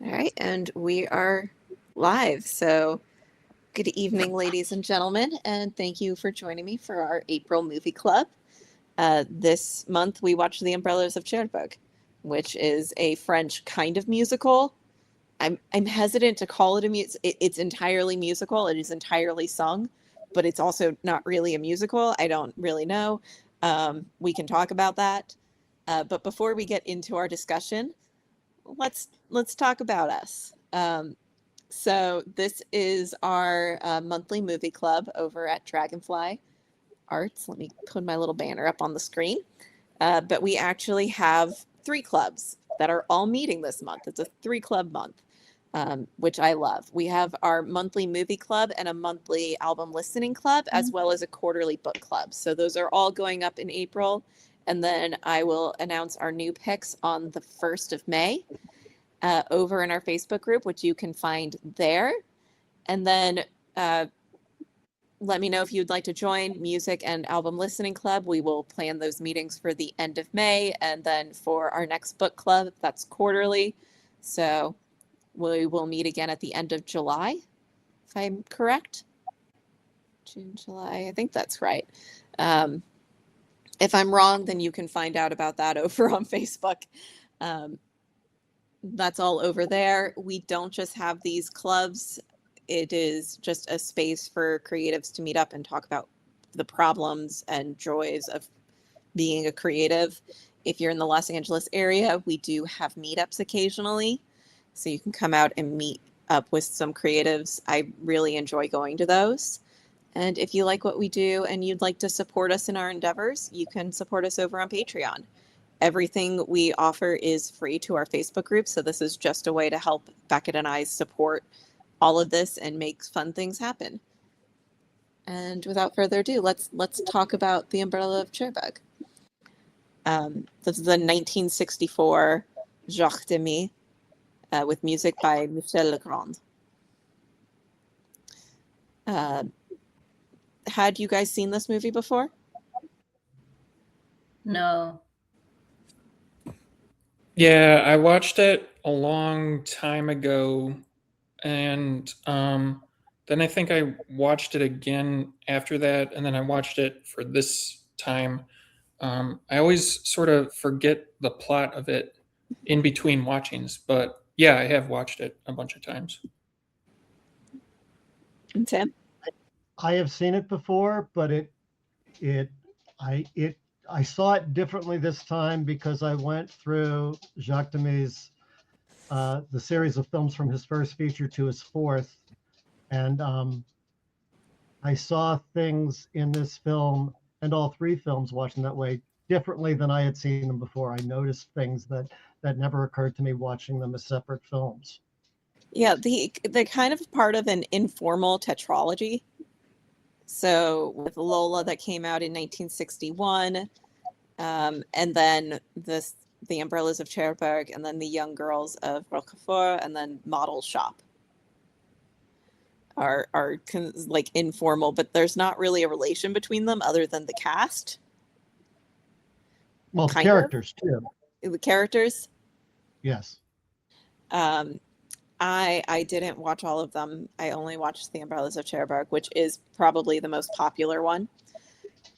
All right, and we are live. So, good evening, ladies and gentlemen, and thank you for joining me for our April movie club. This month, we watched The Umbrellas of Cherbourg, which is a French kind of musical. I'm hesitant to call it a musical. It's entirely musical. It is entirely sung, but it's also not really a musical. I don't really know. We can talk about that. But before we get into our discussion, let's talk about us. So this is our monthly movie club over at Dragonfly Arts. Let me put my little banner up on the screen. But we actually have 3 clubs that are all meeting this month. It's a 3-club month, which I love. We have our monthly movie club and a monthly album listening club, as well as a quarterly book club. So those are all going up in April. And then I will announce our new picks on the 1st of May over in our Facebook group, which you can find there. And then let me know if you'd like to join Music and Album Listening Club. We will plan those meetings for the end of May. And then for our next book club, that's quarterly. So we will meet again at the end of July, if I'm correct. June, July, I think that's right. If I'm wrong, then you can find out about that over on Facebook. That's all over there. We don't just have these clubs. It is just a space for creatives to meet up and talk about the problems and joys of being a creative. If you're in the Los Angeles area, we do have meetups occasionally. So you can come out and meet up with some creatives. I really enjoy going to those. And if you like what we do and you'd like to support us in our endeavors, you can support us over on Patreon. Everything we offer is free to our Facebook group. So this is just a way to help Beckett and I support all of this and make fun things happen. And without further ado, let's talk about The Umbrella of Cherbourg. This is the 1964 Jacques Demy with music by Michel Legrand. Had you guys seen this movie before? No. Yeah, I watched it a long time ago, and then I think I watched it again after that, and then I watched it for this time. I always sort of forget the plot of it in between watchings, but yeah, I have watched it a bunch of times. And Tim? I have seen it before, but I saw it differently this time because I went through Jacques Demy's the series of films from his first feature to his fourth, and I saw things in this film and all 3 films watching that way differently than I had seen them before. I noticed things that never occurred to me watching them as separate films. Yeah, they're kind of part of an informal tetralogy. So with Lola that came out in 1961, and then The Umbrellas of Cherbourg, and then The Young Girls of Roquefort, and then Model Shop are like informal, but there's not really a relation between them other than the cast. Well, the characters too. The characters? Yes. I didn't watch all of them. I only watched The Umbrellas of Cherbourg, which is probably the most popular one.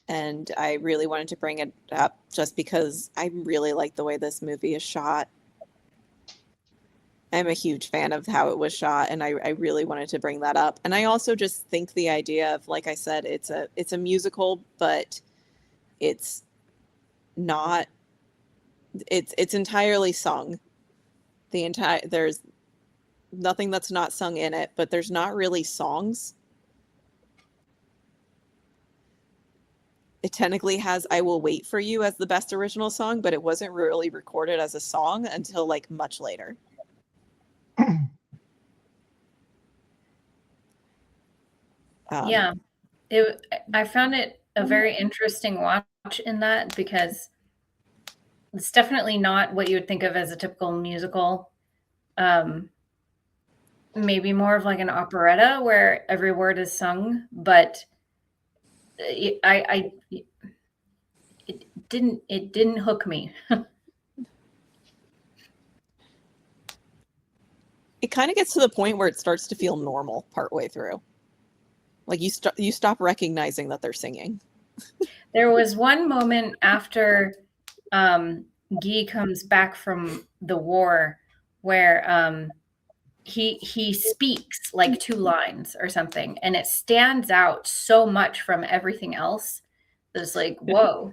And I really wanted to bring it up just because I really like the way this movie is shot. I'm a huge fan of how it was shot, and I really wanted to bring that up. And I also just think the idea of, like I said, it's a musical, but it's not. It's entirely sung. There's nothing that's not sung in it, but there's not really songs. It technically has I Will Wait for You as the best original song, but it wasn't really recorded as a song until like much later. Yeah, I found it a very interesting watch in that because it's definitely not what you would think of as a typical musical. Maybe more of like an operetta where every word is sung, but it didn't hook me. it kind of gets to the point where it starts to feel normal partway through. Like you stop recognizing that they're singing. There was one moment after Guy comes back from the war where he speaks like 2 lines or something, and it stands out so much from everything else. It's like, whoa.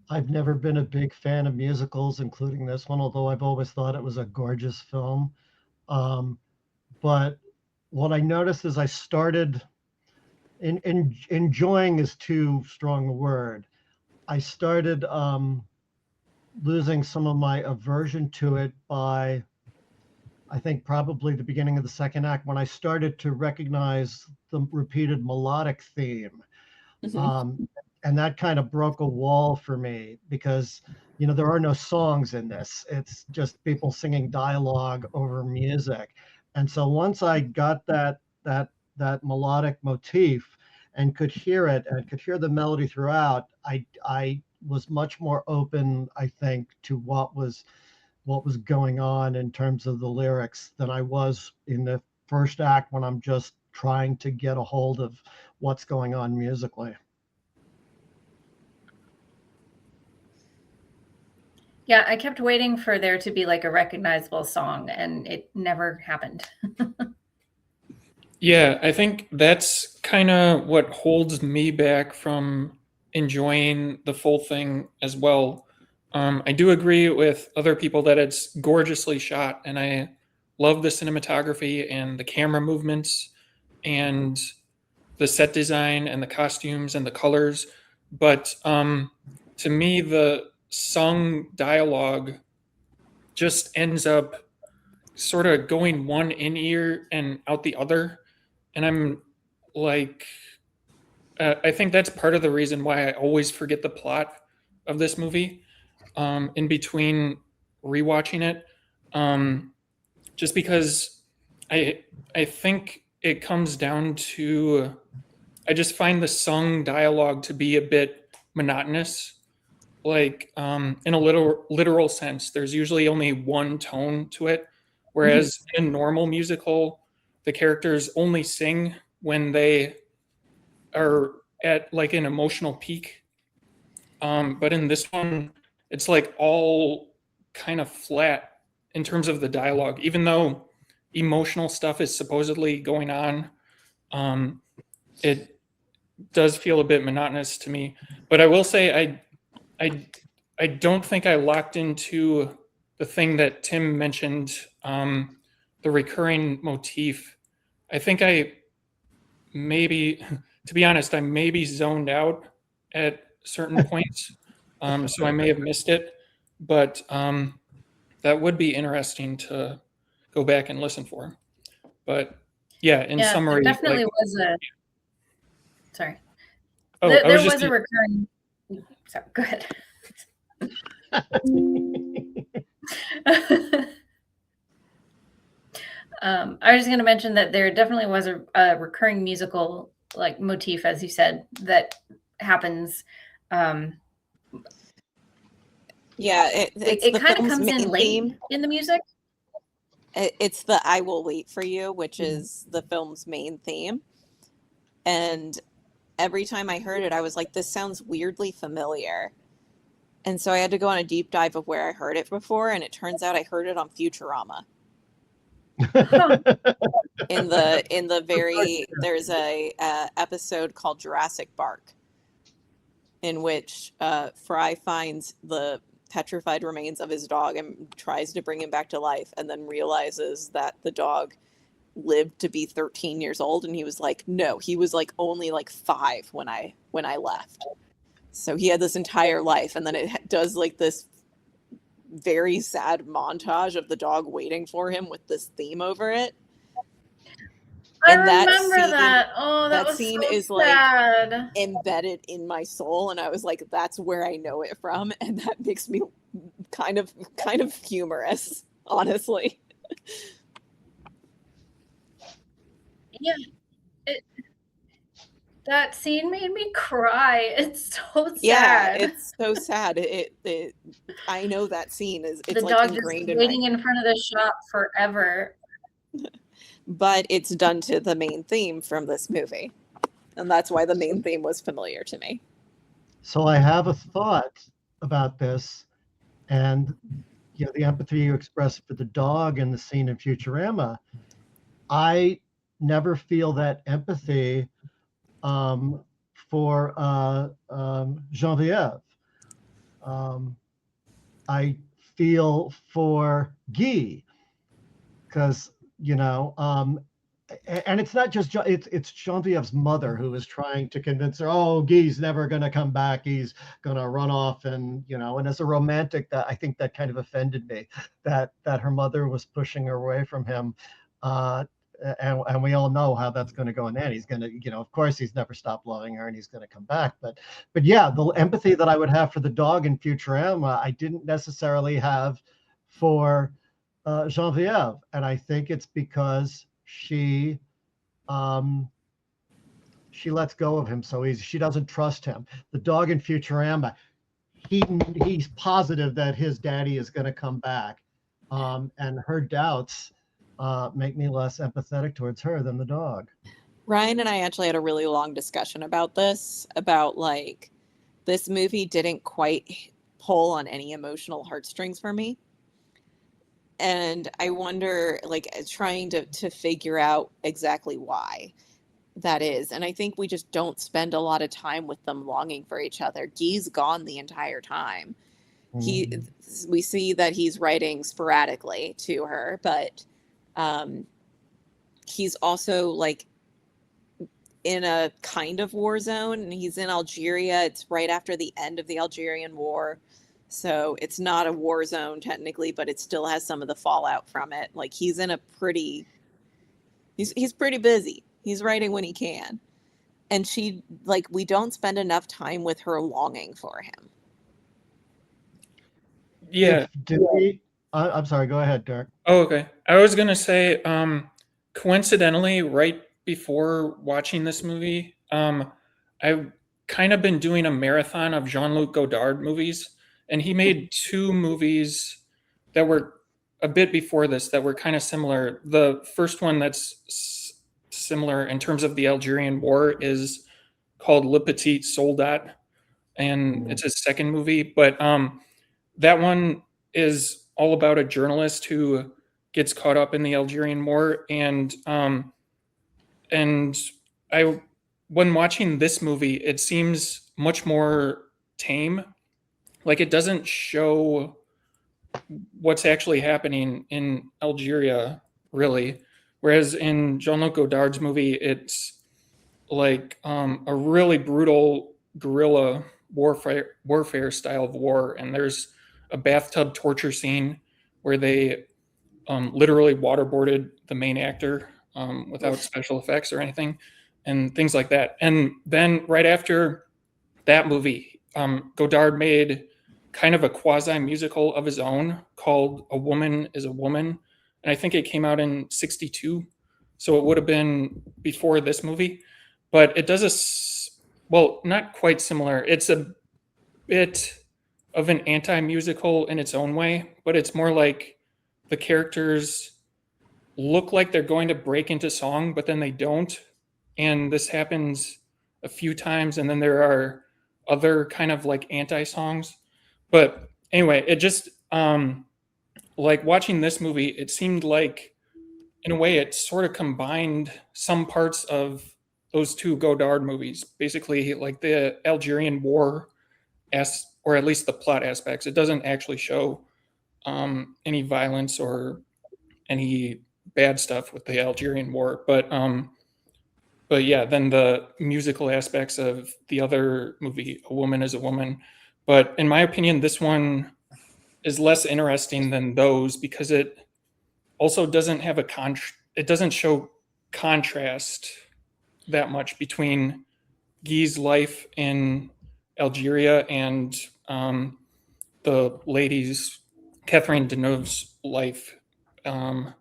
I've never been a big fan of musicals, including this one, although I've always thought it was a gorgeous film. But what I noticed is I started enjoying is too strong a word. I started losing some of my aversion to it by, I think, probably the beginning of the second act when I started to recognize the repeated melodic theme. And that kind of broke a wall for me because, you know, there are no songs in this. It's just people singing dialogue over music. And so once I got that melodic motif and could hear it and could hear the melody throughout, I was much more open, I think, to what was going on in terms of the lyrics than I was in the first act when I'm just trying to get a hold of what's going on musically. Yeah, I kept waiting for there to be like a recognizable song, and it never happened. Yeah, I think that's kind of what holds me back from enjoying the full thing as well. I do agree with other people that it's gorgeously shot, and I love the cinematography and the camera movements and the set design and the costumes and the colors. But to me, the sung dialogue just ends up sort of going one in ear and out the other. And I'm like, I think that's part of the reason why I always forget the plot of this movie in between rewatching it. Just because I think it comes down to, I just find the sung dialogue to be a bit monotonous. Like in a literal sense, there's usually only one tone to it, whereas in a normal musical, the characters only sing when they are at like an emotional peak. But in this one, it's like all kind of flat in terms of the dialogue, even though emotional stuff is supposedly going on. It does feel a bit monotonous to me. But I will say I don't think I locked into the thing that Tim mentioned, the recurring motif. I think I maybe, to be honest, I maybe zoned out at certain points, so I may have missed it. But that would be interesting to go back and listen for. But yeah, in summary, there definitely like, was a. Sorry. oh, There was a recurring. Sorry, go ahead. I was just going to mention that there definitely was a recurring musical like motif, as you said, that happens. Yeah, it kind of comes in late in the music. It's the "I Will Wait for You," which is the film's main theme. And every time I heard it, I was like, this sounds weirdly familiar. And so I had to go on a deep dive of where I heard it before, and it turns out I heard it on Futurama. in the very there's a episode called Jurassic Bark, in which Fry finds the petrified remains of his dog and tries to bring him back to life, and then realizes that the dog lived to be 13 years old, and he was like, no, he was like only like 5 when I left. So he had this entire life, and then it does like this very sad montage of the dog waiting for him with this theme over it. I remember that. Oh, that was scene so is sad. Like embedded in my soul, and I was like, that's where I know it from, and that makes me kind of humorous, honestly. Yeah. That scene made me cry. It's so Yeah, sad. it's so sad. I know that scene is The it's like dog just ingrained in my, waiting in front of the shop forever. but it's done to the main theme from this movie. And that's why the main theme was familiar to me. So I have a thought about this, and the empathy you expressed for the dog in the scene in Futurama. I never feel that empathy for Genevieve. Um, I feel for Guy because and it's not just it's Genevieve's mother who is trying to convince her, oh, Guy's never going to come back, he's going to run off, and and as a romantic, that I think that kind of offended me, that her mother was pushing her away from him, uh, and we all know how that's going to go in the end. He's going to, of course, he's never stopped loving her, and he's going to come back. But yeah, the empathy that I would have for the dog in Futurama, I didn't necessarily have for Genevieve, and I think it's because um, she lets go of him so easy. She doesn't trust him. The dog in Futurama, he's positive that his daddy is going to come back, and her doubts make me less empathetic towards her than the dog. Ryan and I actually had a really long discussion about this, about like this movie didn't quite pull on any emotional heartstrings for me. And I wonder, like, trying to figure out exactly why that is. And I think we just don't spend a lot of time with them longing for each other. Guy's gone the entire time. We see that he's writing sporadically to her, but he's also like in a kind of war zone, and he's in Algeria. It's right after the end of the Algerian War. So it's not a war zone technically, but it still has some of the fallout from it. Like he's pretty busy. He's writing when he can. And we don't spend enough time with her longing for him. Yeah. I'm sorry, go ahead, Dirk. Oh, okay. I was gonna say, coincidentally, right before watching this movie, I've kind of been doing a marathon of Jean-Luc Godard movies, and he made two movies that were a bit before this that were kind of similar. The first one that's similar in terms of the Algerian War is called Le Petit Soldat, and it's his second movie. But that one is all about a journalist who gets caught up in the Algerian War, and I, when watching this movie, it seems much more tame. Like it doesn't show what's actually happening in Algeria, really. Whereas in Jean-Luc Godard's movie, it's like a really brutal guerrilla warfare style of war, and there's a bathtub torture scene where they literally waterboarded the main actor without special effects or anything, and things like that. And then right after that movie, Godard made kind of a quasi musical of his own called "A Woman Is a Woman," and I think it came out in '62, so it would have been before this movie. But it does well, not quite similar. It's a bit of an anti-musical in its own way, but it's more like the characters look like they're going to break into song, but then they don't. And this happens a few times, and then there are other kind of like anti-songs. But anyway, it just like watching this movie, it seemed like in a way it sort of combined some parts of those two Godard movies. Basically, like the Algerian War or at least the plot aspects. It doesn't actually show any violence or any bad stuff with the Algerian War, but yeah, then the musical aspects of the other movie, A Woman Is a Woman. But in my opinion, this one is less interesting than those because it also doesn't have it doesn't show contrast that much between Guy's life in Algeria and the lady's, Catherine Deneuve's life in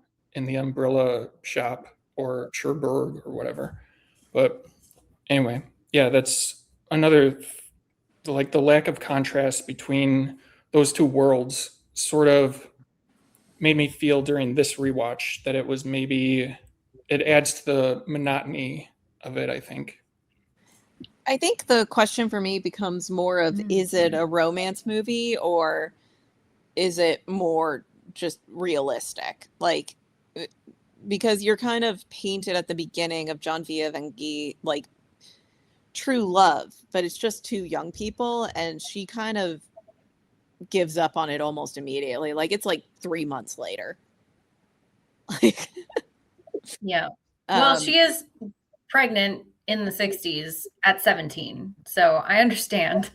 the umbrella shop or Cherbourg or whatever. But anyway, yeah, that's another, like the lack of contrast between those two worlds sort of made me feel during this rewatch that it was maybe it adds to the monotony of it, I think. I think the question for me becomes more of, is it a romance movie or is it more just realistic? Like, because you're kind of painted at the beginning of Genevieve and Guy like true love, but it's just two young people, and she kind of gives up on it almost immediately. Like, it's like 3 months later. Like, Yeah. Well, um, she is pregnant in the 60s at 17. So I understand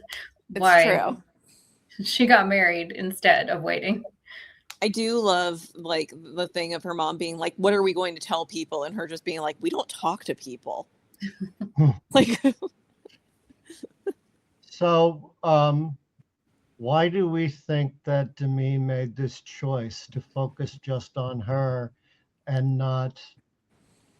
it's why true. she got married instead of waiting. I do love like the thing of her mom being like, "What are we going to tell people?" and her just being like, "We don't talk to people." Like, So, why do we think that Demi made this choice to focus just on her and not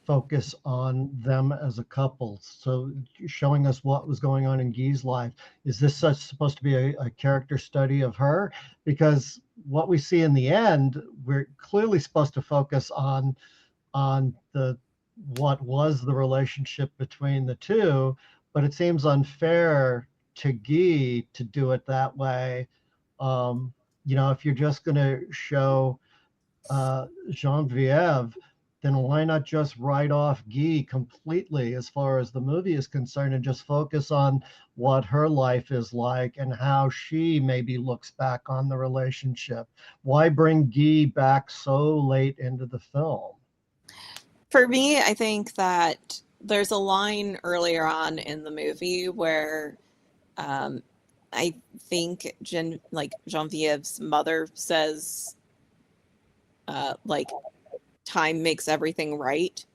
focus on them as a couple? So, showing us what was going on in Guy's life. Is this supposed to be a character study of her? Because what we see in the end, we're clearly supposed to focus on the what was the relationship between the two, but it seems unfair to Guy to do it that way. If you're just going to show Genevieve, then why not just write off Guy completely as far as the movie is concerned and just focus on what her life is like and how she maybe looks back on the relationship? Why bring Guy back so late into the film? for me, I think that there's a line earlier on in the movie where um, I think Genevieve's mother says, like, time makes everything right.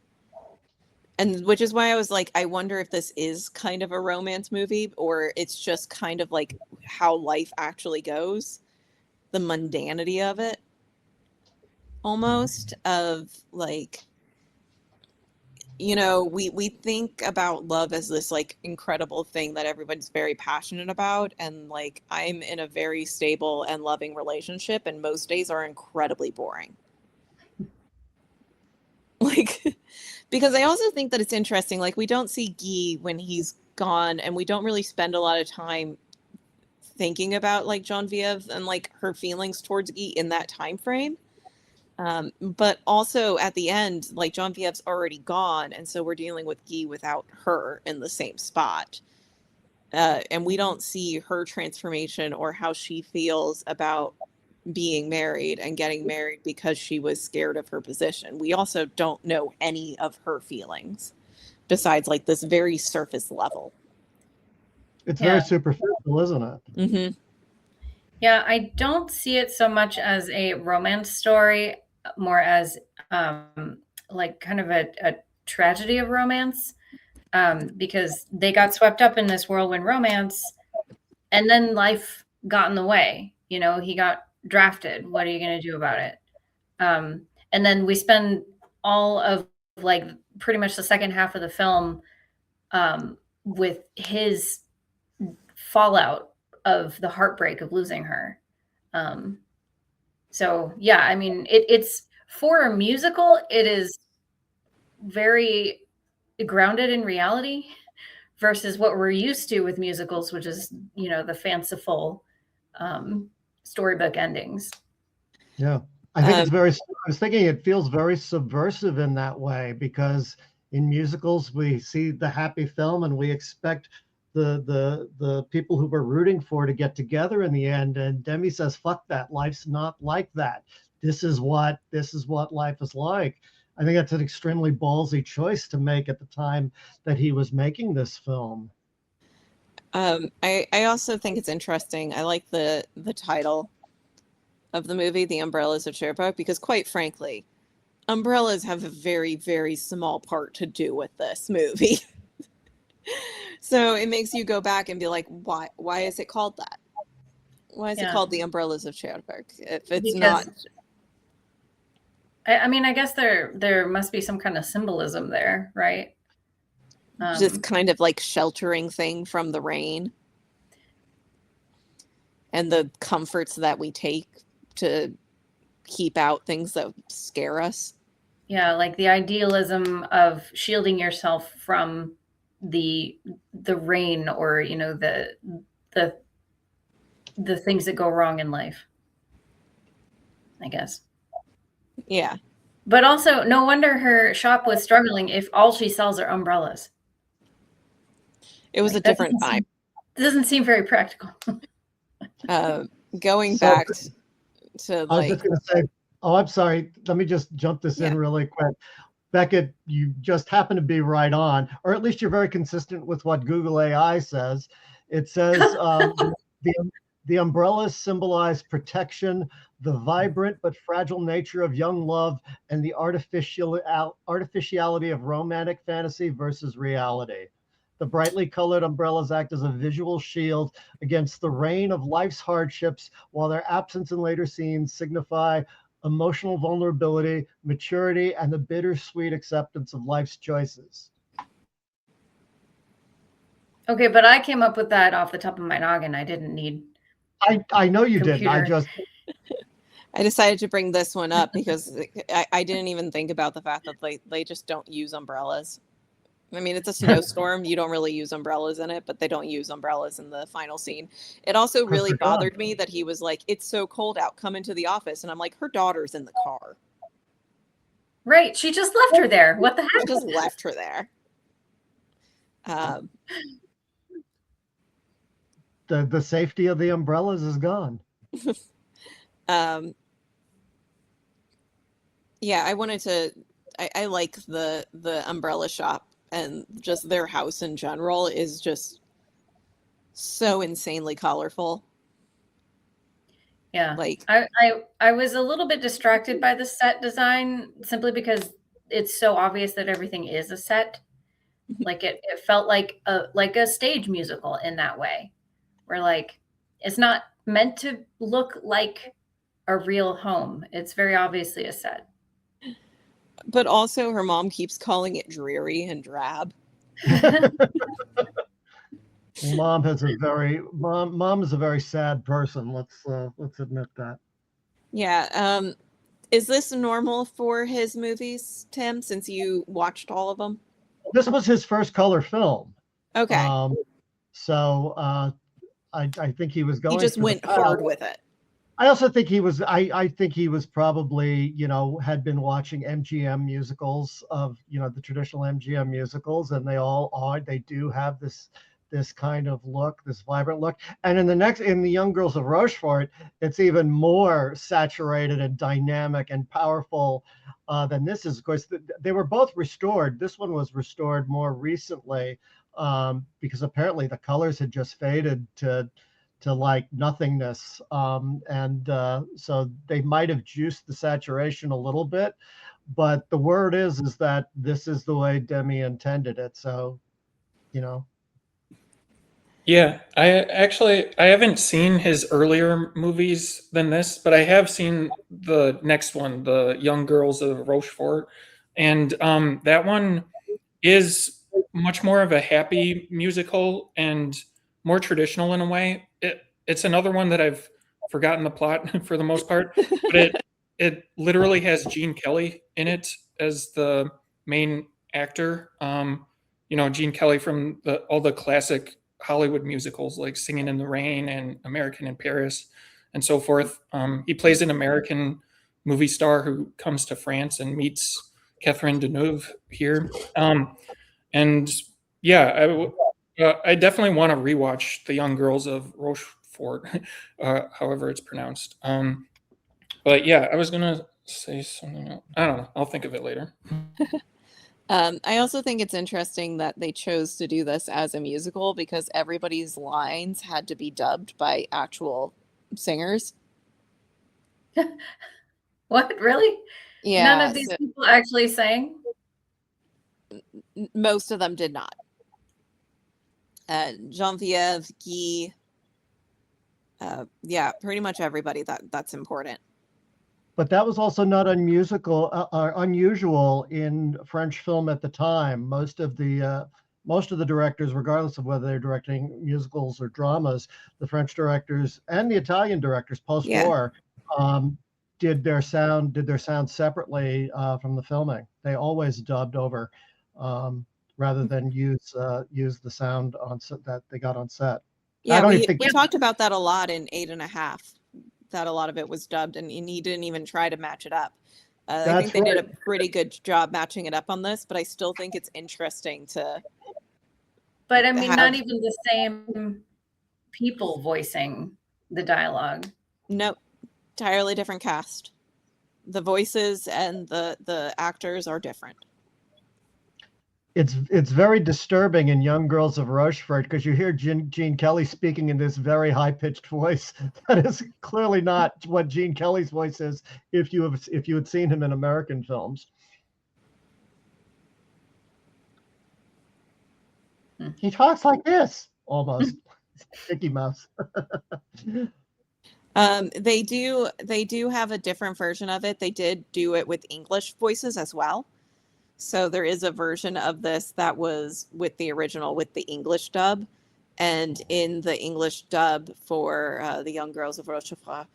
And which is why I was like, I wonder if this is kind of a romance movie or it's just kind of like how life actually goes, the mundanity of it, almost of like, we think about love as this like incredible thing that everybody's very passionate about, and like I'm in a very stable and loving relationship, and most days are incredibly boring. Like, because I also think that it's interesting, like we don't see Guy when he's gone, and we don't really spend a lot of time thinking about like Genevieve and like her feelings towards Guy in that time frame. But also at the end, like Genevieve's already gone, and so we're dealing with Guy without her in the same spot. And we don't see her transformation or how she feels about being married and getting married because she was scared of her position. We also don't know any of her feelings besides like this very surface level. It's very Yeah. superficial, isn't it? Mm-hmm. Yeah, I don't see it so much as a romance story, more as like kind of a tragedy of romance, because they got swept up in this whirlwind romance, and then life got in the way. He got drafted. What are you going to do about it? And then we spend all of like pretty much the second half of the film with his fallout of the heartbreak of losing her. So yeah, I mean, it's for a musical, it is very grounded in reality versus what we're used to with musicals, which is, the fanciful storybook endings. Yeah. I think Um, I was thinking it feels very subversive in that way because in musicals we see the happy film and we expect the people who we're rooting for to get together in the end. And Demi says, fuck that. Life's not like that. This is what life is like. I think that's an extremely ballsy choice to make at the time that he was making this film. I also think it's interesting. I like the title of the movie, The Umbrellas of Cherbourg, because quite frankly, umbrellas have a very, very small part to do with this movie. So it makes you go back and be like, why is it called that? Why is it Yeah, called The Umbrellas of Cherbourg? If it's not, because I mean, I guess there must be some kind of symbolism there, right? Just kind of like sheltering thing from the rain. And the comforts that we take to keep out things that scare us. Yeah, like the idealism of shielding yourself from the rain, or the things that go wrong in life, I guess. Yeah. But also, no wonder her shop was struggling if all she sells are umbrellas. It was Like, a different time. Doesn't seem very practical. Going So- back to I was like, just going to say, oh, I'm sorry. Let me just jump this in really quick. Beckett, you just happen to be right on, or at least you're very consistent with what Google AI says. It says the umbrellas symbolize protection, the vibrant but fragile nature of young love, and the artificiality of romantic fantasy versus reality. The brightly colored umbrellas act as a visual shield against the rain of life's hardships, while their absence in later scenes signify emotional vulnerability, maturity, and the bittersweet acceptance of life's choices. Okay, but I came up with that off the top of my noggin. I didn't need. I know you didn't. Computer. I decided to bring this one up because I didn't even think about the fact that they just don't use umbrellas. I mean, it's a snowstorm. You don't really use umbrellas in it, but they don't use umbrellas in the final scene. It also really bothered me that he was like, "It's so cold out. Come into the office." And I'm like, her daughter's in the car. Right. She just left her there. What the She heck? just left her there. The safety of the umbrellas is gone. Yeah, I wanted to. I like the umbrella shop, and just their house in general is just so insanely colorful. Yeah. Like, I was a little bit distracted by the set design simply because it's so obvious that everything is a set. Like it felt like a stage musical in that way, where like it's not meant to look like a real home. It's very obviously a set. but also her mom keeps calling it dreary and drab. Mom is a very sad person. Let's admit that. Yeah. Is this normal for his movies, Tim, since you watched all of them? This was his first color film. Okay. So I think he was going. He just went hard with it. I also think he was. I think he was probably, had been watching MGM musicals of, the traditional MGM musicals, and they do have this kind of look, this vibrant look. And in the Young Girls of Rochefort, it's even more saturated and dynamic and powerful than this is. Of course, they were both restored. This one was restored more recently because apparently the colors had just faded to like nothingness. So they might have juiced the saturation a little bit, but the word is that this is the way Demi intended it. So, Yeah, I haven't seen his earlier movies than this, but I have seen the next one, The Young Girls of Rochefort, and that one is much more of a happy musical and more traditional in a way. It's another one that I've forgotten the plot for the most part, but it literally has Gene Kelly in it as the main actor. Gene Kelly from all the classic Hollywood musicals like Singing in the Rain and American in Paris and so forth. He plays an American movie star who comes to France and meets Catherine Deneuve here. And yeah, I definitely want to rewatch The Young Girls of Rochefort, however it's pronounced. But yeah, I was gonna say something else. I don't know. I'll think of it later. I also think it's interesting that they chose to do this as a musical because everybody's lines had to be dubbed by actual singers. What, really? Yeah. None of these people actually sang? Most of them did not. Genevieve, Guy, yeah, pretty much everybody that's important. But that was also not unusual in French film at the time. Most of the most of the directors, regardless of whether they're directing musicals or dramas, the French directors and the Italian directors post-war, did their sound separately from the filming. They always dubbed over rather than use the sound on set that they got on set. Yeah, we talked about that a lot in 8½, that a lot of it was dubbed, and he didn't even try to match it up. I think they did a pretty good job matching it up on this, but I still think it's interesting to. But I mean, not even the same people voicing the dialogue. Nope, entirely different cast. The voices and the actors are different. It's very disturbing in Young Girls of Rochefort because you hear Gene Kelly speaking in this very high-pitched voice that is clearly not what Gene Kelly's voice is if you had seen him in American films. He talks like this almost. Mickey Mouse. They do have a different version of it. They did do it with English voices as well. So there is a version of this that was with the original, with the English dub. And in the English dub for the Young Girls of Rochefort,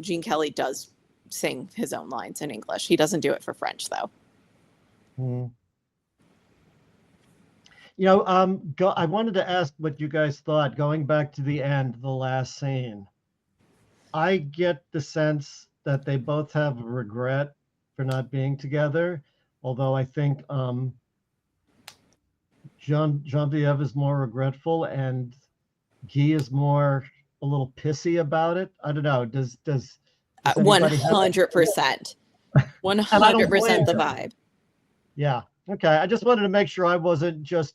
Gene Kelly does sing his own lines in English. He doesn't do it for French, though. You know, I wanted to ask what you guys thought, going back to the end, the last scene. I get the sense that they both have regret for not being together. Although I think Geneviève is more regretful and Guy is a little pissy about it. I don't know. Does 100%. 100% the vibe. Yeah. Okay. I just wanted to make sure I wasn't just,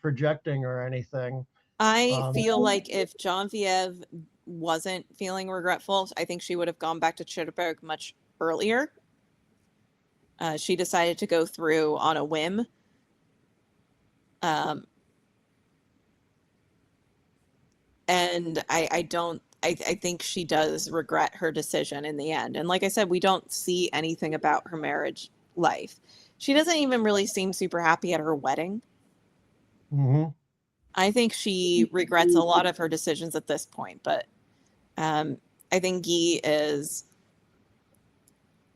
projecting or anything. I feel like if Geneviève wasn't feeling regretful, I think she would have gone back to Cherbourg much earlier. She decided to go through on a whim. And I think she does regret her decision in the end. And like I said, we don't see anything about her marriage life. She doesn't even really seem super happy at her wedding. Mm-hmm. I think she regrets a lot of her decisions at this point, but I think Guy is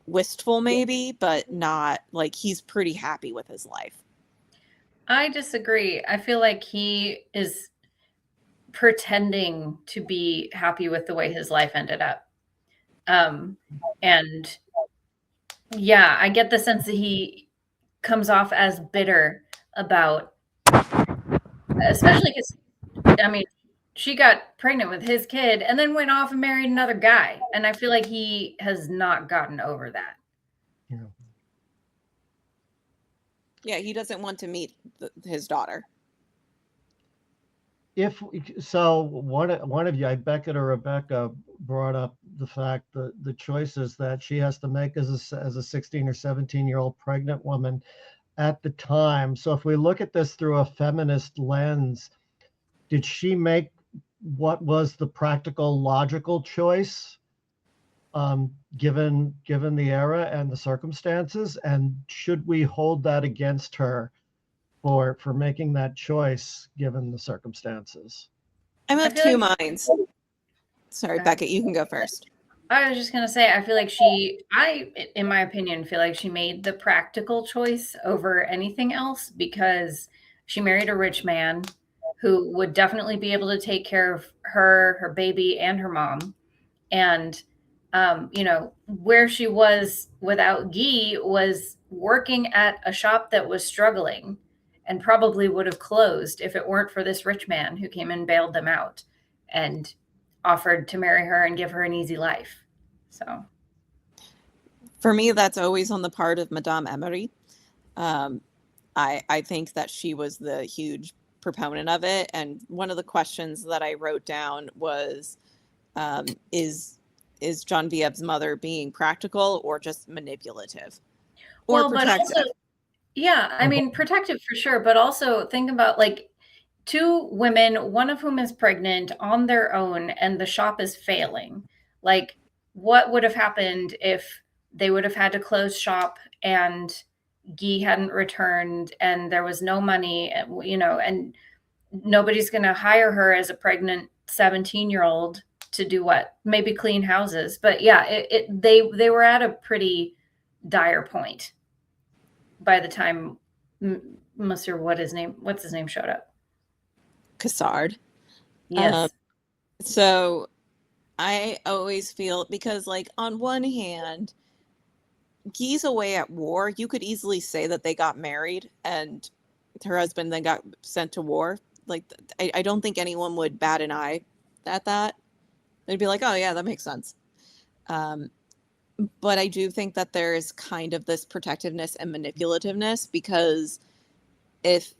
wistful maybe, but not like he's pretty happy with his life. I disagree. I feel like he is pretending to be happy with the way his life ended up. And yeah, I get the sense that he comes off as bitter about, especially because, I mean, she got pregnant with his kid and then went off and married another guy. And I feel like he has not gotten over that. Yeah, he doesn't want to meet his daughter. One of you, Beckett or Rebecca, brought up the fact that the choices that she has to make as a 16 or 17-year-old pregnant woman at the time. So if we look at this through a feminist lens, did she make what was the practical, logical choice, given the era and the circumstances? And should we hold that against her for making that choice given the circumstances? I'm of two minds. Sorry, Beckett, you can go first. I was just going to say, I feel like in my opinion, feel like she made the practical choice over anything else because she married a rich man who would definitely be able to take care of her baby, and her mom. And, where she was without Guy was working at a shop that was struggling and probably would have closed if it weren't for this rich man who came and bailed them out and offered to marry her and give her an easy life. So for me, that's always on the part of Madame Emery. I think that she was the huge proponent of it. And one of the questions that I wrote down was, is Genevieve's mother being practical or just manipulative or protective? But also, yeah, I mean, protective for sure. But also think about like two women, one of whom is pregnant on their own and the shop is failing. Like what would have happened if they would have had to close shop and Guy hadn't returned and there was no money, and nobody's going to hire her as a pregnant 17-year-old to do what? Maybe clean houses. But yeah, they were at a pretty dire point by the time Monsieur what's his name showed up. Cassard. Yes. So I always feel, because like on one hand, Guy's away at war. You could easily say that they got married and her husband then got sent to war. Like, I don't think anyone would bat an eye at that. They'd be like, oh yeah, that makes sense. But I do think that there is kind of this protectiveness and manipulativeness, because if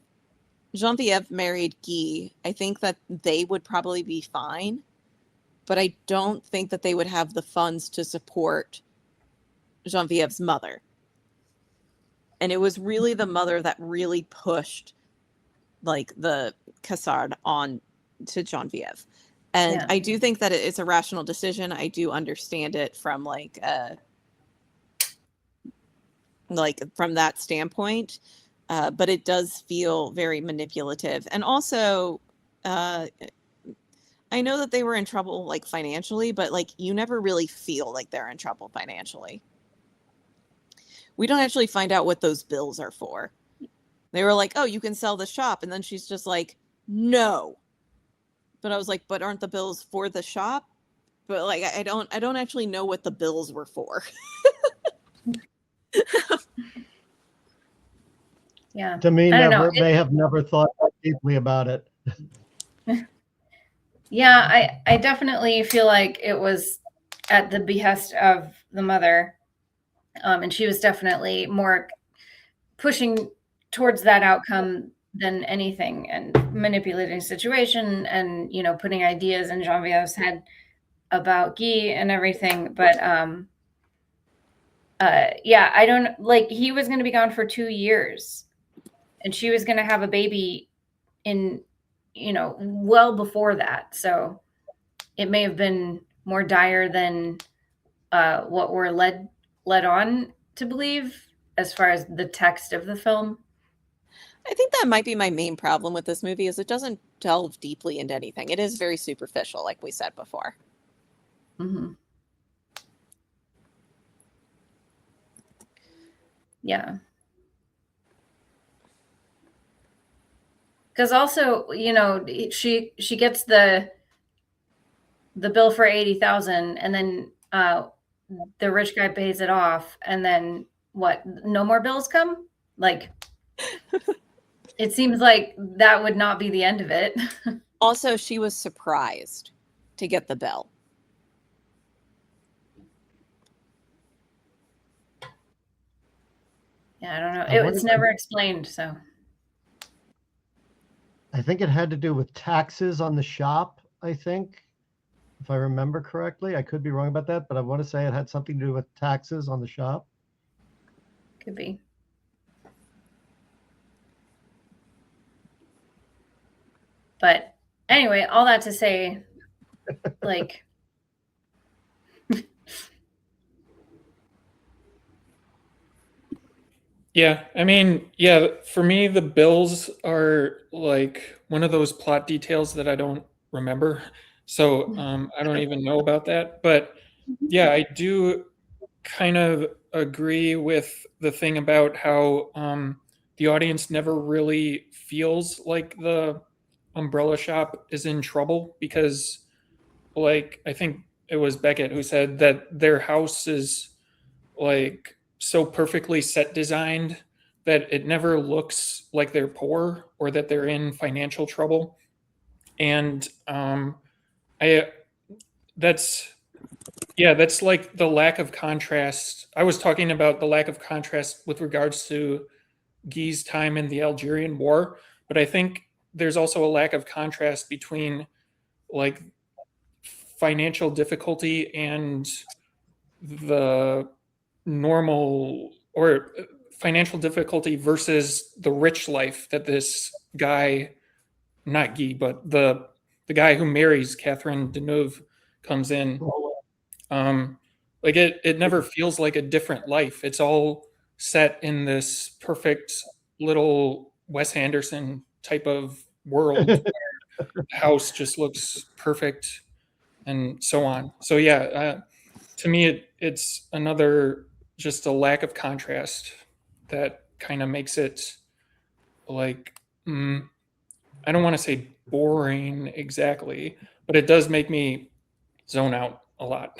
Geneviève married Guy, I think that they would probably be fine, but I don't think that they would have the funds to support Geneviève's mother. And it was really the mother that really pushed like the Cassard on to Geneviève. And Yeah. I do think that it's a rational decision. I do understand it from like from that standpoint. But it does feel very manipulative. And also, I know that they were in trouble like financially, but like you never really feel like they're in trouble financially. We don't actually find out what those bills are for. They were like, oh, you can sell the shop. And then she's just like, no. But I was like, but aren't the bills for the shop? But like, I don't actually know what the bills were for. Yeah. To me, I don't know. may have never thought that deeply about it. Yeah, I definitely feel like it was at the behest of the mother. And she was definitely more pushing towards that outcome than anything, and manipulating the situation and, putting ideas in Geneviève's head about Guy and everything. But yeah, I don't like, he was going to be gone for 2 years and she was going to have a baby in, well before that. So it may have been more dire than what we're led on to believe as far as the text of the film. I think that might be my main problem with this movie, is it doesn't delve deeply into anything. It is very superficial, like we said before. Mm-hmm. Yeah. Because also, she gets the bill for 80,000, and then the rich guy pays it off, and then what? No more bills come? Like, it seems like that would not be the end of it. Also, she was surprised to get the bill. Yeah, I don't know. It's never explained, so. I think it had to do with taxes on the shop, I think, if I remember correctly. I could be wrong about that, but I want to say it had something to do with taxes on the shop. Could be. But anyway, all that to say, like, Yeah, I mean, yeah, for me, the bills are like one of those plot details that I don't remember. So I don't even know about that. But yeah, I do kind of agree with the thing about how the audience never really feels like the umbrella shop is in trouble, because, like, I think it was Beckett who said that their house is like so perfectly set designed that it never looks like they're poor or that they're in financial trouble. And I that's that's like the lack of contrast. I was talking about the lack of contrast with regards to Guy's time in the Algerian War, but I think there's also a lack of contrast between like financial difficulty and the normal, or financial difficulty versus the rich life that this guy, not Guy, but the guy who marries Catherine Deneuve comes in. Like it never feels like a different life. It's all set in this perfect little Wes Anderson type of world. The house just looks perfect and so on. So yeah, to me, it's another just a lack of contrast that kind of makes it like I don't want to say boring exactly, but it does make me zone out a lot.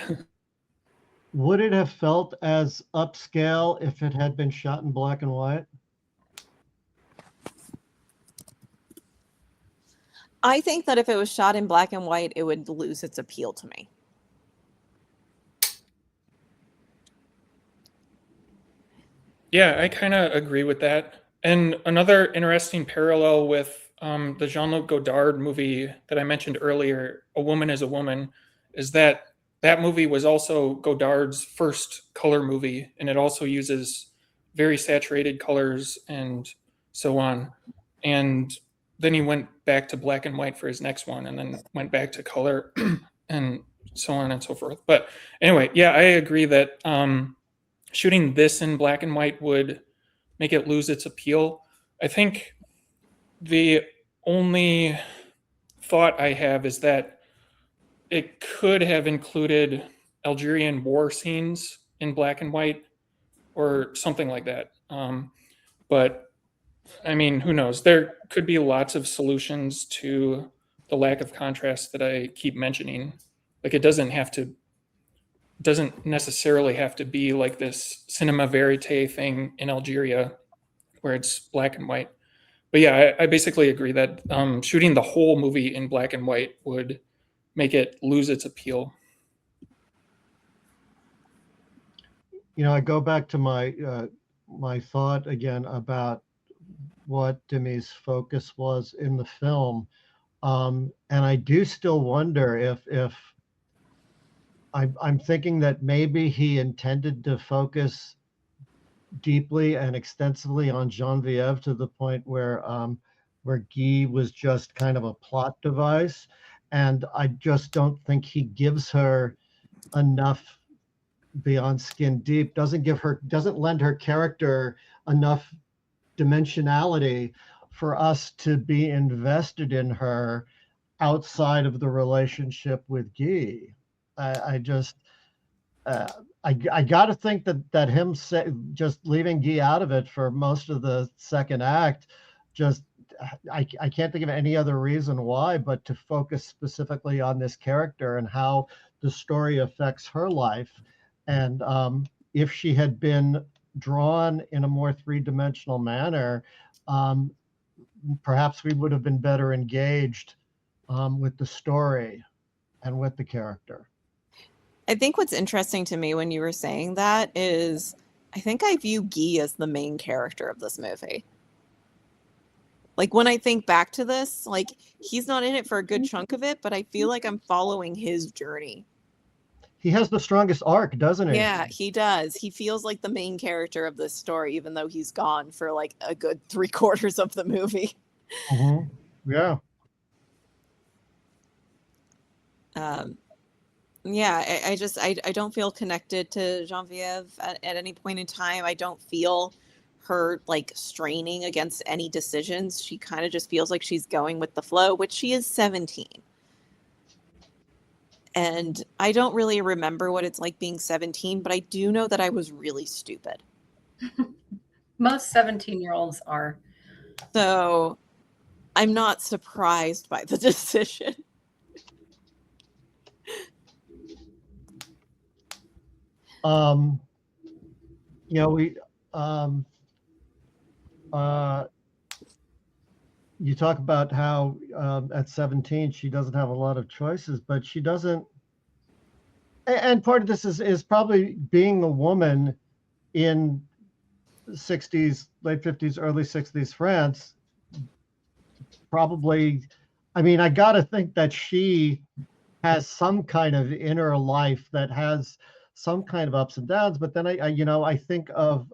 Would it have felt as upscale if it had been shot in black and white? I think that if it was shot in black and white, it would lose its appeal to me. Yeah, I kind of agree with that. And another interesting parallel with the Jean-Luc Godard movie that I mentioned earlier, A Woman is a Woman, is that that movie was also Godard's first color movie, and it also uses very saturated colors and so on. And then he went back to black and white for his next one, and then went back to color and so on and so forth. But anyway, yeah, I agree that shooting this in black and white would make it lose its appeal. I think the only thought I have is that it could have included Algerian war scenes in black and white or something like that. But I mean, who knows? There could be lots of solutions to the lack of contrast that I keep mentioning. Like doesn't necessarily have to be like this cinema verite thing in Algeria where it's black and white. But yeah, I basically agree that shooting the whole movie in black and white would make it lose its appeal. I go back to my thought again about what Demi's focus was in the film, and I do still wonder if I'm thinking that maybe he intended to focus deeply and extensively on Genevieve to the point where Guy was just kind of a plot device, and I just don't think he gives her enough beyond skin deep. Doesn't lend her character enough dimensionality for us to be invested in her outside of the relationship with Guy. I just I got to think that him just leaving Guy out of it for most of the second act, just I can't think of any other reason why, but to focus specifically on this character and how the story affects her life. And if she had been drawn in a more three-dimensional manner, perhaps we would have been better engaged with the story and with the character. I think what's interesting to me when you were saying that is I think I view Guy as the main character of this movie. Like when I think back to this, like he's not in it for a good chunk of it, but I feel like I'm following his journey. He has the strongest arc, doesn't he? Yeah, he does. He feels like the main character of this story, even though he's gone for like a good 3/4 of the movie. Mm-hmm. Yeah. Yeah, I don't feel connected to Genevieve at any point in time. I don't feel her like straining against any decisions. She kind of just feels like she's going with the flow, which she is 17. And I don't really remember what it's like being 17, but I do know that I was really stupid. Most 17-year-olds are. So I'm not surprised by the decision. You talk about how at 17 she doesn't have a lot of choices, but she doesn't. And part of this is probably being a woman in 60s, late 50s, early 60s France. Probably, I mean, I got to think that she has some kind of inner life that has some kind of ups and downs. But then I think of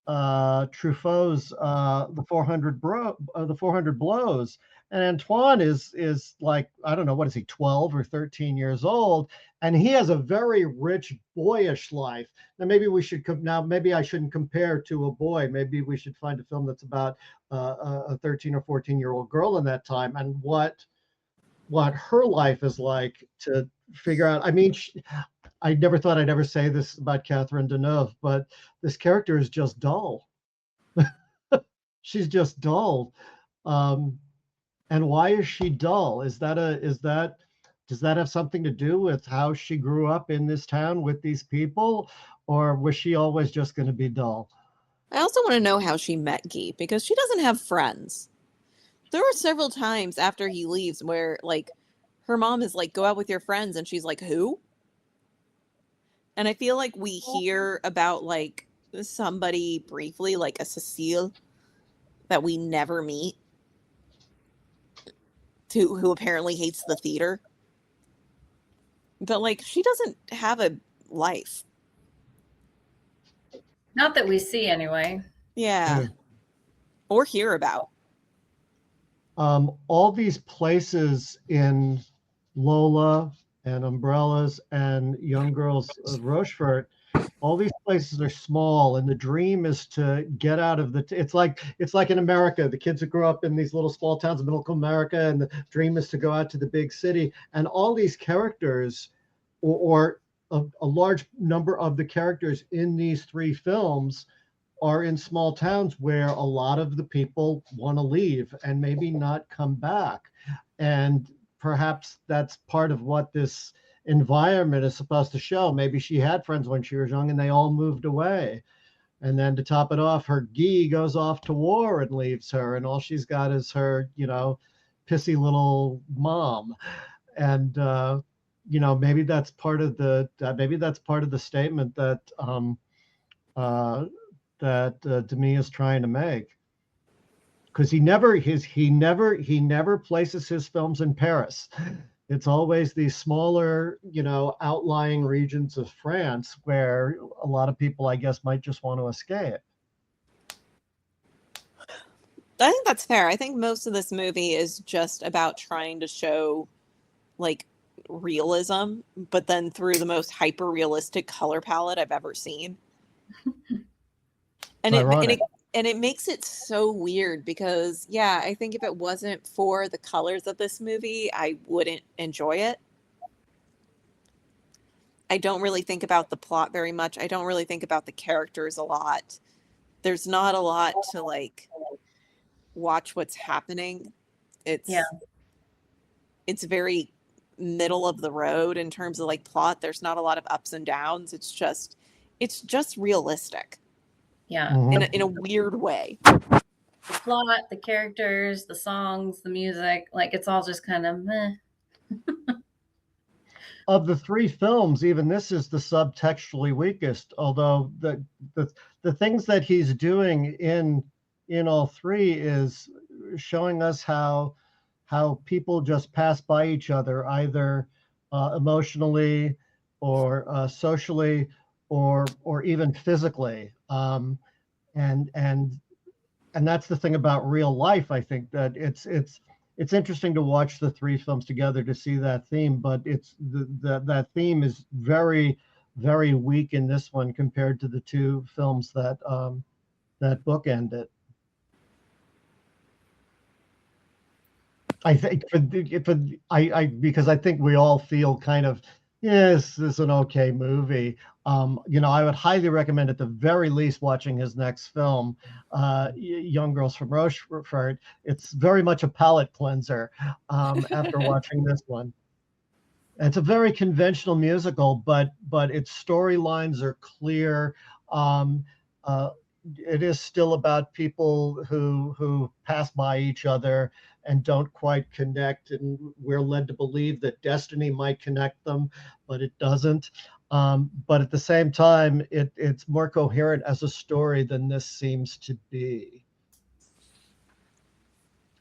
Truffaut's the 400 blows, and Antoine is like, I don't know, what is he, 12 or 13 years old, and he has a very rich, boyish life. Now, maybe we should now. Maybe I shouldn't compare to a boy. Maybe we should find a film that's about a 13 or 14-year-old girl in that time and what her life is like to figure out. I mean, I never thought I'd ever say this about Catherine Deneuve, but this character is just dull. She's just dull. And why is she dull? Does that have something to do with how she grew up in this town with these people, or was she always just going to be dull? I also want to know how she met Guy, because she doesn't have friends. There were several times after he leaves where, like, her mom is like, go out with your friends, and she's like, who? And I feel like we hear about, like, somebody briefly, like a Cecile, that we never meet, who apparently hates the theater. But, like, she doesn't have a life. Not that we see anyway. Yeah. Or hear about. All these places in Lola and Umbrellas and Young Girls of Rochefort, all these places are small, and the dream is to get out of it's like in America, the kids that grow up in these little small towns in middle America, and the dream is to go out to the big city. And all these characters, or a large number of the characters in these three films, are in small towns where a lot of the people want to leave and maybe not come back. And perhaps that's part of what this environment is supposed to show. Maybe she had friends when she was young and they all moved away. And then to top it off, her Guy goes off to war and leaves her, and all she's got is her, pissy little mom. And maybe that's part of the statement that Demy is trying to make, because he never places his films in Paris. It's always these smaller, outlying regions of France where a lot of people, I guess, might just want to escape. I think that's fair. I think most of this movie is just about trying to show, like, realism, but then through the most hyper realistic color palette I've ever seen. And it makes it so weird because, yeah, I think if it wasn't for the colors of this movie, I wouldn't enjoy it. I don't really think about the plot very much. I don't really think about the characters a lot. There's not a lot to, like, watch what's happening. It's very middle of the road in terms of, like, plot. There's not a lot of ups and downs. It's just realistic. Yeah. Mhm. In a weird way. The plot, the characters, the songs, the music, like, it's all just kind of meh. Of the three films, even this is the subtextually weakest, although the things that he's doing in all three is showing us how people just pass by each other, either emotionally or socially or even physically. And that's the thing about real life. I think that it's interesting to watch the three films together to see that theme, but it's that theme is very, very weak in this one compared to the two films that bookend it. I think because I think we all feel kind of, yes, this is an okay movie. I would highly recommend at the very least watching his next film, Young Girls from Rochefort. It's very much a palate cleanser after watching this one. It's a very conventional musical, but its storylines are clear. It is still about people who pass by each other and don't quite connect, and we're led to believe that destiny might connect them, but it doesn't. But at the same time, it's more coherent as a story than this seems to be.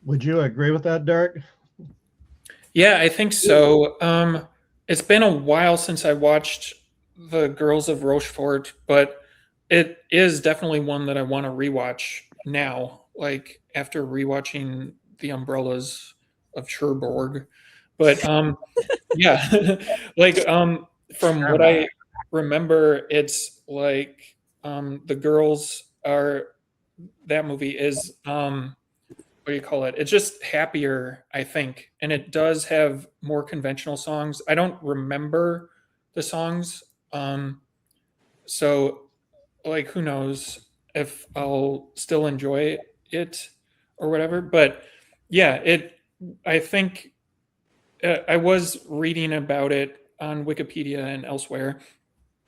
Would you agree with that, Derek? Yeah, I think so. It's been a while since I watched The Girls of Rochefort, but it is definitely one that I want to rewatch now, like after rewatching The Umbrellas of Cherbourg. But yeah, like from what I remember, it's like the girls are that movie is what do you call it? It's just happier, I think, and it does have more conventional songs. I don't remember the songs, so like who knows if I'll still enjoy it or whatever. But yeah, it. I think I was reading about it on Wikipedia and elsewhere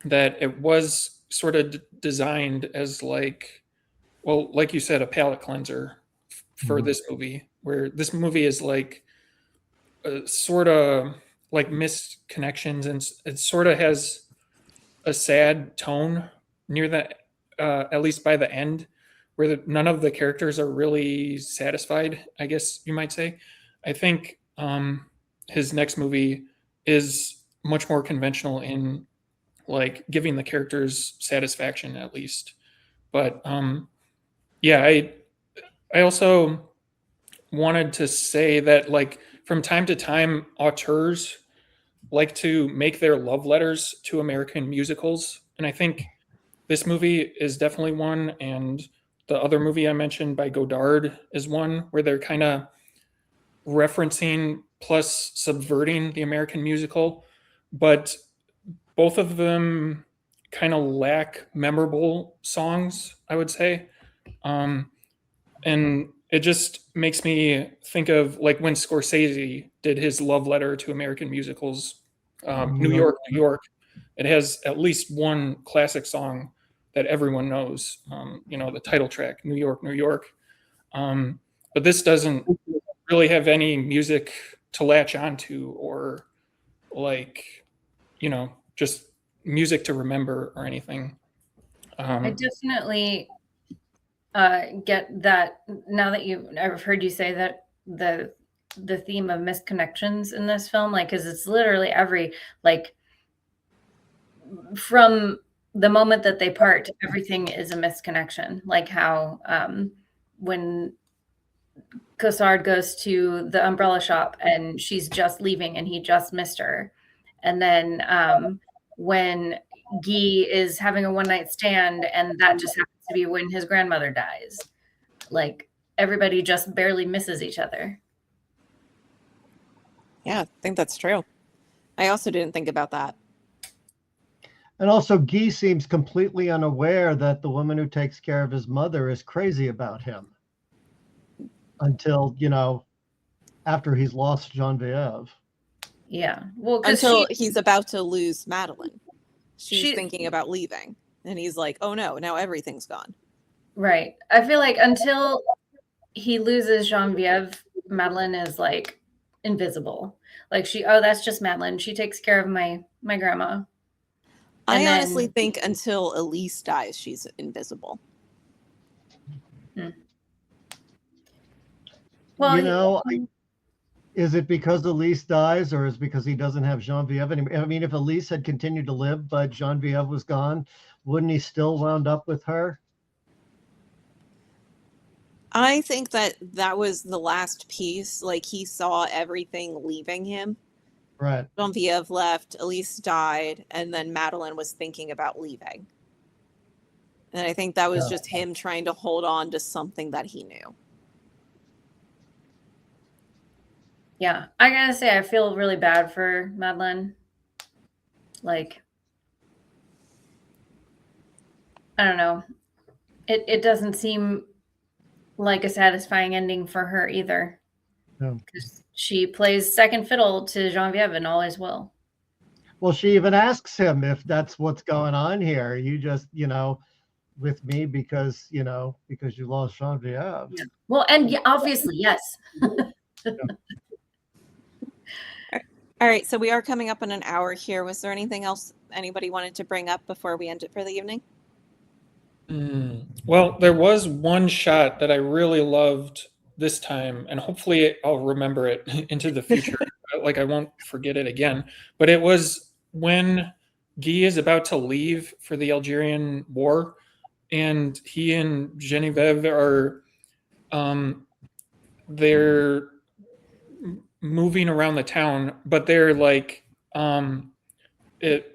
that it was sort of designed as like, well, like you said, a palate cleanser for this movie, where this movie is like sort of like missed connections, and it sort of has a sad tone near the at least by the end, where none of the characters are really satisfied, I guess you might say. I think his next movie is much more conventional in like giving the characters satisfaction at least. But yeah, I also wanted to say that like from time to time auteurs like to make their love letters to American musicals, and I think this movie is definitely one, and the other movie I mentioned by Godard is one where they're kind of referencing plus subverting the American musical, but both of them kind of lack memorable songs, I would say. Um, and it just makes me think of like when Scorsese did his love letter to American musicals, New York, New York. It has at least one classic song that everyone knows. The title track, New York, New York. But this doesn't really have any music to latch onto, or like, just music to remember or anything. I definitely get that now that I've heard you say that the theme of missed connections in this film, like, because it's literally every, like, from the moment that they part, everything is a misconnection. Like how when Cossard goes to the umbrella shop and she's just leaving and he just missed her. And then when Guy is having a one night stand and that just happens to be when his grandmother dies. Like everybody just barely misses each other. Yeah, I think that's true. I also didn't think about that. And also, Guy seems completely unaware that the woman who takes care of his mother is crazy about him until, after he's lost Genevieve. Yeah. Well, because until he's about to lose Madeline. She's thinking about leaving. And he's like, oh no, now everything's gone. Right. I feel like until he loses Genevieve, Madeline is like invisible. Like that's just Madeline. She takes care of my grandma. I honestly think until Elise dies, she's invisible. Well, is it because Elise dies, or is it because he doesn't have Genevieve anymore? I mean, if Elise had continued to live, but Genevieve was gone, wouldn't he still wound up with her? I think that was the last piece. Like, he saw everything leaving him. Right. Genevieve left, Elise died, and then Madeline was thinking about leaving. And I think that was just him trying to hold on to something that he knew. Yeah, I gotta say, I feel really bad for Madeline. Like, I don't know. It doesn't seem like a satisfying ending for her either. Because she plays second fiddle to Genevieve and always will. Well, she even asks him if that's what's going on here. You just, with me because you lost Genevieve. Yeah. Well, and obviously, yes. All right, so we are coming up on an hour here. Was there anything else anybody wanted to bring up before we end it for the evening? Well, there was one shot that I really loved this time, and hopefully I'll remember it into the future. Like I won't forget it again. But it was when Guy is about to leave for the Algerian War, and he and Genevieve are they're moving around the town, but they're like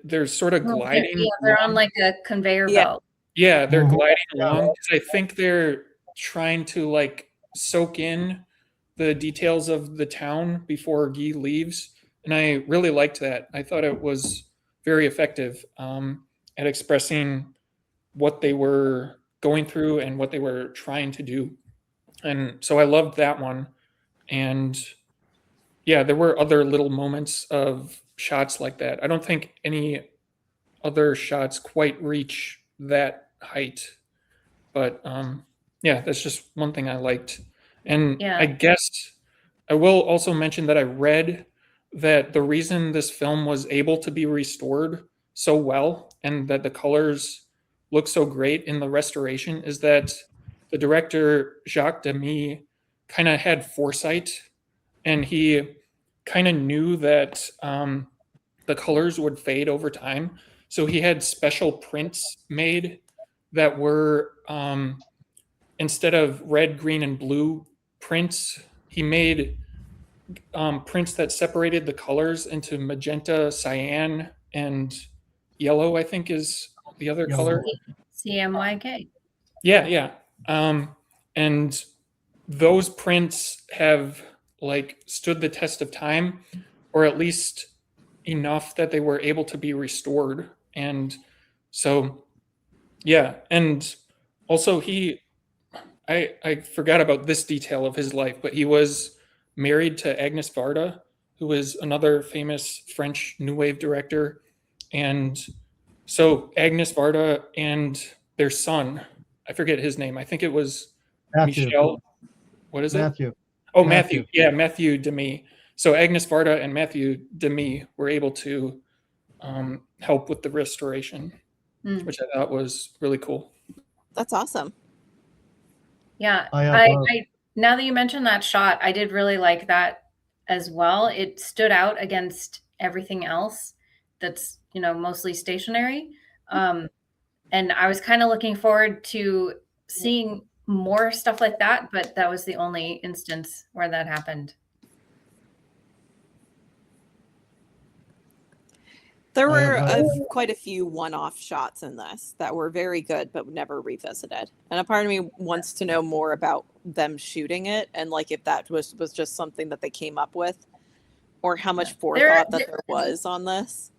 they're sort of gliding. They're on like a conveyor Yeah. belt. Yeah, they're Mhm. gliding Yeah. along because I think they're trying to like soak in the details of the town before Guy leaves, and I really liked that. I thought it was very effective at expressing what they were going through and what they were trying to do, and so I loved that one. And yeah, there were other little moments of shots like that. I don't think any other shots quite reach that height. But yeah, that's just one thing I liked. And Yeah. I guess I will also mention that I read that the reason this film was able to be restored so well and that the colors look so great in the restoration is that the director Jacques Demy kind of had foresight, and he kind of knew that the colors would fade over time. So he had special prints made that were instead of red, green, and blue prints, he made prints that separated the colors into magenta, cyan, and yellow. I think is the other Yellow. color. CMYK. Yeah, yeah. And those prints have like stood the test of time, or at least enough that they were able to be restored. And so, yeah. And also, I forgot about this detail of his life, but he was married to Agnes Varda, who is another famous French New Wave director. And so Agnes Varda and their son, I forget his name. I think it was Matthew. Michel. What is it? Matthew. Oh, Matthew. Yeah, Matthew Demy. So Agnes Varda and Matthew Demy were able to help with the restoration, which I thought was really cool. That's awesome. Yeah, I now that you mentioned that shot, I did really like that as well. It stood out against everything else that's, mostly stationary. And I was kind of looking forward to seeing more stuff like that, but that was the only instance where that happened. There I were have, quite a few one-off shots in this that were very good, but never revisited. And a part of me wants to know more about them shooting it, and like if that was just something that they came up with, or how much forethought that there was on this.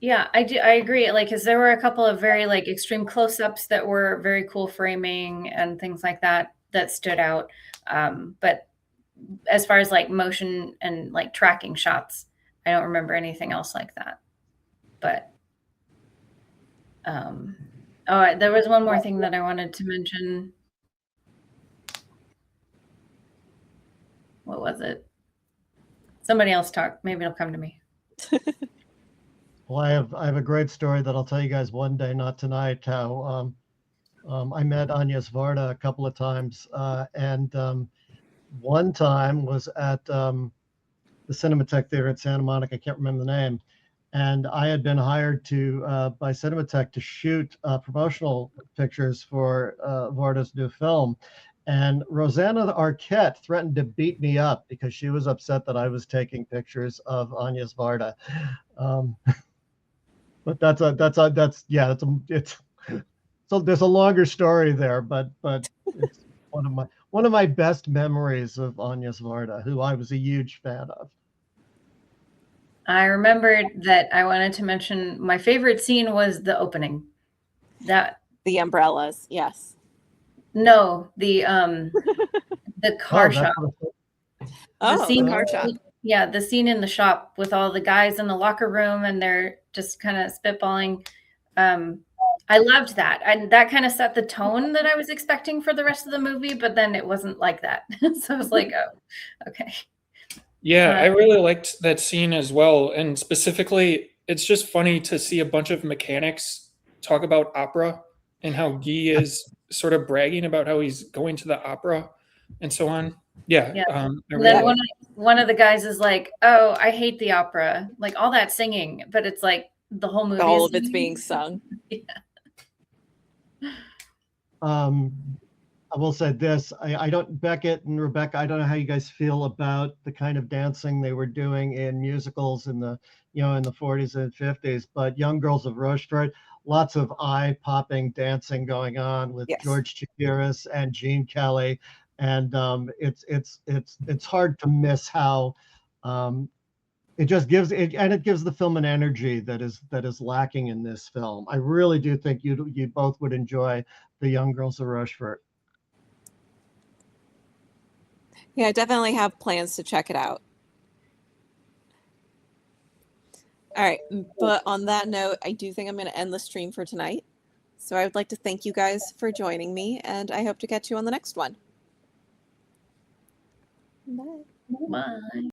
Yeah, I agree. Like, because there were a couple of very like extreme close-ups that were very cool framing and things like that that stood out. But as far as like motion and like tracking shots, I don't remember anything else like that. But there was one more thing that I wanted to mention. What was it? Somebody else talk. Maybe it'll come to me. Well, I have a great story that I'll tell you guys one day, not tonight. How I met Agnes Varda a couple of times, and one time was at the Cinematheque Theater in Santa Monica. I can't remember the name. And I had been hired by Cinematheque to shoot promotional pictures for Varda's new film. And Rosanna Arquette threatened to beat me up because she was upset that I was taking pictures of Agnes Varda. But so there's a longer story there, but it's one of my best memories of Agnes Varda, who I was a huge fan of. I remembered that I wanted to mention my favorite scene was the opening. The umbrellas, yes. No, the car shop. The car shop. Yeah, the scene in the shop with all the guys in the locker room and they're just kind of spitballing. I loved that. And that kind of set the tone that I was expecting for the rest of the movie, but then it wasn't like that. So I was like, oh, okay. Yeah, I really liked that scene as well. And specifically, it's just funny to see a bunch of mechanics talk about opera and how Guy is sort of bragging about how he's going to the opera and so on. Yeah. And then one of the guys is like, oh, I hate the opera. Like all that singing, but it's like the whole movie. All of it's being sung. Yeah. I will say this, I don't, Beckett and Rebecca, I don't know how you guys feel about the kind of dancing they were doing in musicals in the in the 40s and 50s. But Young Girls of Rochefort, lots of eye-popping dancing going on with Yes. George Chakiris and Gene Kelly, and it's hard to miss how it just gives it, and it gives the film an energy that is lacking in this film. I really do think you both would enjoy The Young Girls of Rochefort. Yeah, I definitely have plans to check it out. All right, but on that note, I do think I'm going to end the stream for tonight. So I would like to thank you guys for joining me, and I hope to catch you on the next one. Bye. Bye.